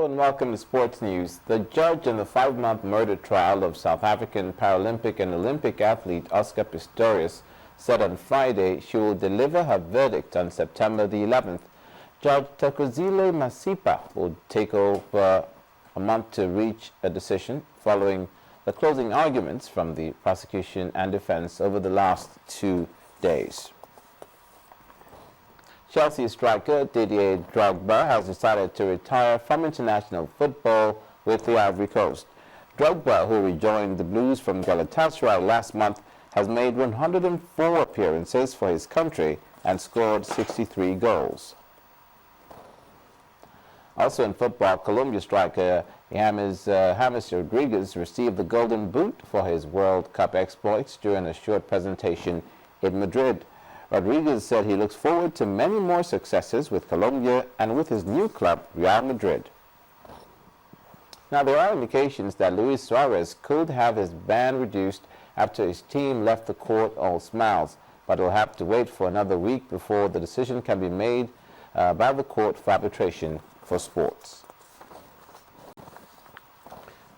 and welcome to Sports News. The judge in the 5-month murder trial of South African Paralympic and Olympic athlete Oscar Pistorius said on Friday she will deliver her verdict on September the 11th. Judge Thokozile Masipa will take over a month to reach a decision following the closing arguments from the prosecution and defense over the last 2 days. Chelsea striker Didier Drogba has decided to retire from international football with the Ivory Coast. Drogba, who rejoined the Blues from Galatasaray last month, has made 104 appearances for his country and scored 63 goals. Also in football, Colombia striker James Rodriguez received the Golden Boot for his World Cup exploits during a short presentation in Madrid. Rodriguez said he looks forward to many more successes with Colombia and with his new club, Real Madrid. Now, there are indications that Luis Suarez could have his ban reduced after his team left the court all smiles, but will have to wait for another week before the decision can be made by the Court for Arbitration for Sports.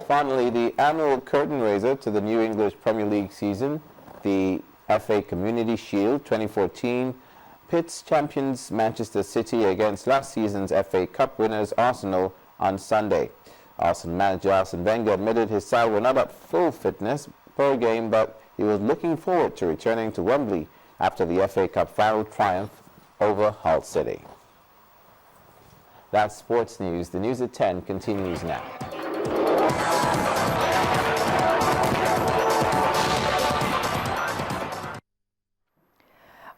Finally, the annual curtain raiser to the new English Premier League season, the FA Community Shield 2014, pits champions Manchester City against last season's FA Cup winners Arsenal on Sunday. Arsenal manager Arsene Wenger admitted his side were not at full fitness per game, but he was looking forward to returning to Wembley after the FA Cup final triumph over Hull City. That's Sports News. The news at 10 continues now.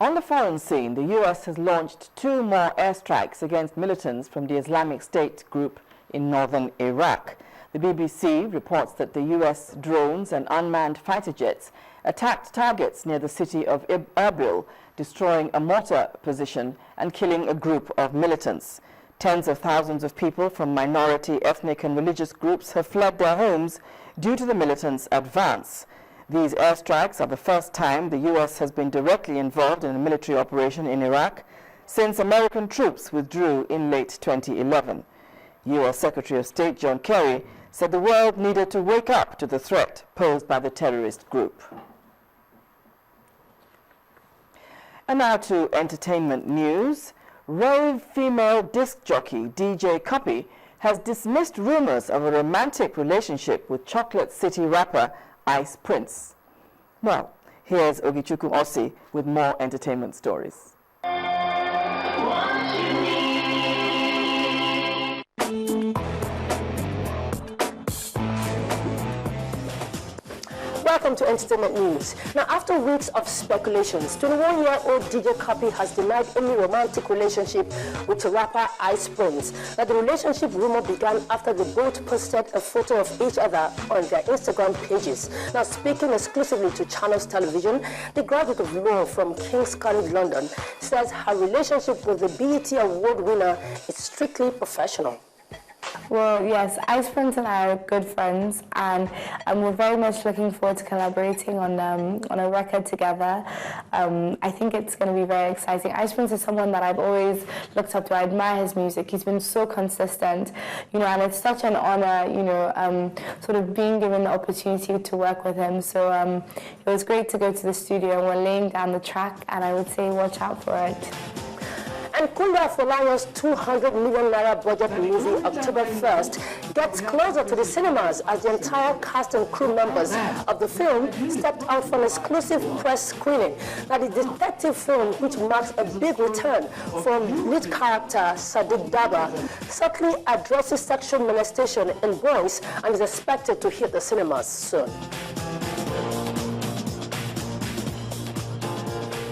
On the foreign scene, the U.S. has launched 2 more airstrikes against militants from the Islamic State group in northern Iraq. The BBC reports that the U.S. drones and unmanned fighter jets attacked targets near the city of Erbil, destroying a mortar position and killing a group of militants. Tens of thousands of people from minority, ethnic and religious groups have fled their homes due to the militants' advance. These airstrikes are the first time the U.S. has been directly involved in a military operation in Iraq since American troops withdrew in late 2011. U.S. Secretary of State John Kerry said the world needed to wake up to the threat posed by the terrorist group. And now to entertainment news. Rave female disc jockey DJ Cuppy has dismissed rumors of a romantic relationship with Chocolate City rapper Ice Prince. Well, here's Ogichukwu Osi with more entertainment stories. Welcome to Entertainment News. Now, after weeks of speculations, 21-year-old DJ Cuppy has denied any romantic relationship with the rapper Ice Prince. Now, the relationship rumor began after they both posted a photo of each other on their Instagram pages. Now, speaking exclusively to Channels Television, the graduate of law from King's College London says her relationship with the BET Award winner is strictly professional. Well, yes, Ice Prince and I are good friends, and we're very much looking forward to collaborating on a record together. I think it's going to be very exciting. Ice Prince is someone that I've always looked up to. I admire his music. He's been so consistent, and it's such an honor, sort of being given the opportunity to work with him. So it was great to go to the studio, and we're laying down the track, and I would say watch out for it. And Kunda Folayo's 200 million naira budget movie October 1st gets closer to the cinemas as the entire cast and crew members of the film stepped out for an exclusive press screening. Now, the detective film, which marks a big return from lead character Sadiq Daba, subtly addresses sexual molestation in boys and is expected to hit the cinemas soon.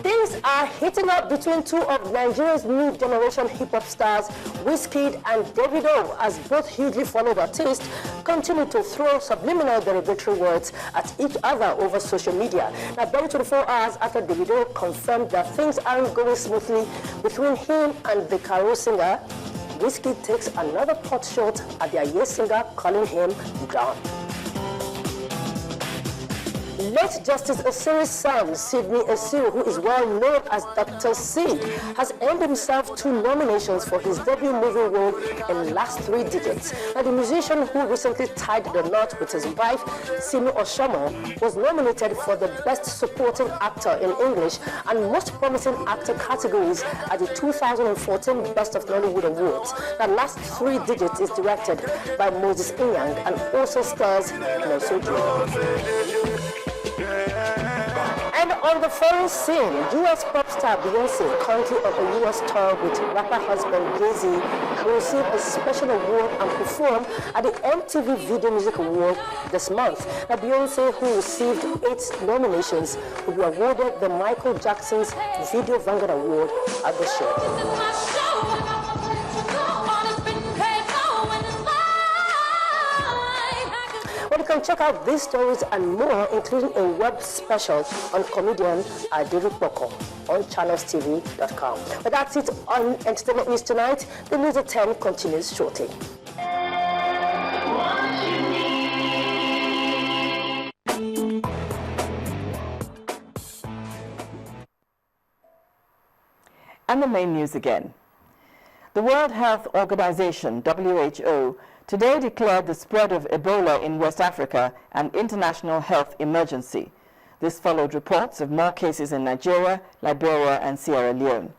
Things are heating up between 2 of Nigeria's new generation hip-hop stars, Wizkid and W.H.O, as both hugely followed artists continue to throw subliminal derogatory words at each other over social media. Now, barely 24 hours after W.H.O confirmed that things aren't going smoothly between him and the Karo singer, Wizkid takes another pot shot at their Yes singer, calling him John. Late Justice Osiri's son, Sidney Osiri, who is well known as Dr. Sid, has earned himself 2 nominations for his debut movie role in Last 3 Digits. Now, the musician who recently tied the knot with his wife, Simi Oshomo, was nominated for the Best Supporting Actor in English and Most Promising Actor categories at the 2014 Best of Nollywood Awards. The Last 3 Digits is directed by Moses Inyang and also stars Nosoji. And on the foreign scene, U.S. pop star Beyonce, currently on a U.S. tour with rapper husband Jay-Z, will receive a special award and perform at the MTV Video Music Award this month. Now, Beyonce, who received 8 nominations, will be awarded the Michael Jackson's Video Vanguard Award at the show. Well, you can check out these stories and more, including a web special on comedian Adiru Boko on channelstv.com. But that's it on Entertainment News Tonight. The news at 10 continues shortly. And the main news again. The World Health Organization, WHO, today declared the spread of Ebola in West Africa an international health emergency. This followed reports of more cases in Nigeria, Liberia, and Sierra Leone.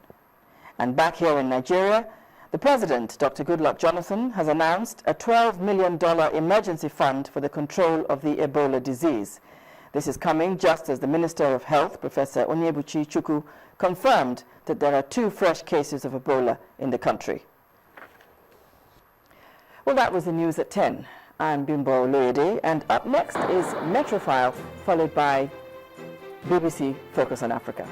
And back here in Nigeria, the President, Dr. Goodluck Jonathan, has announced a $12 million emergency fund for the control of the Ebola disease. This is coming just as the Minister of Health, Professor Onyebuchi Chukwu, confirmed that there are 2 fresh cases of Ebola in the country. Well, that was the news at 10. I'm Bimbo Oloyede, and up next is Metrofile, followed by BBC Focus on Africa.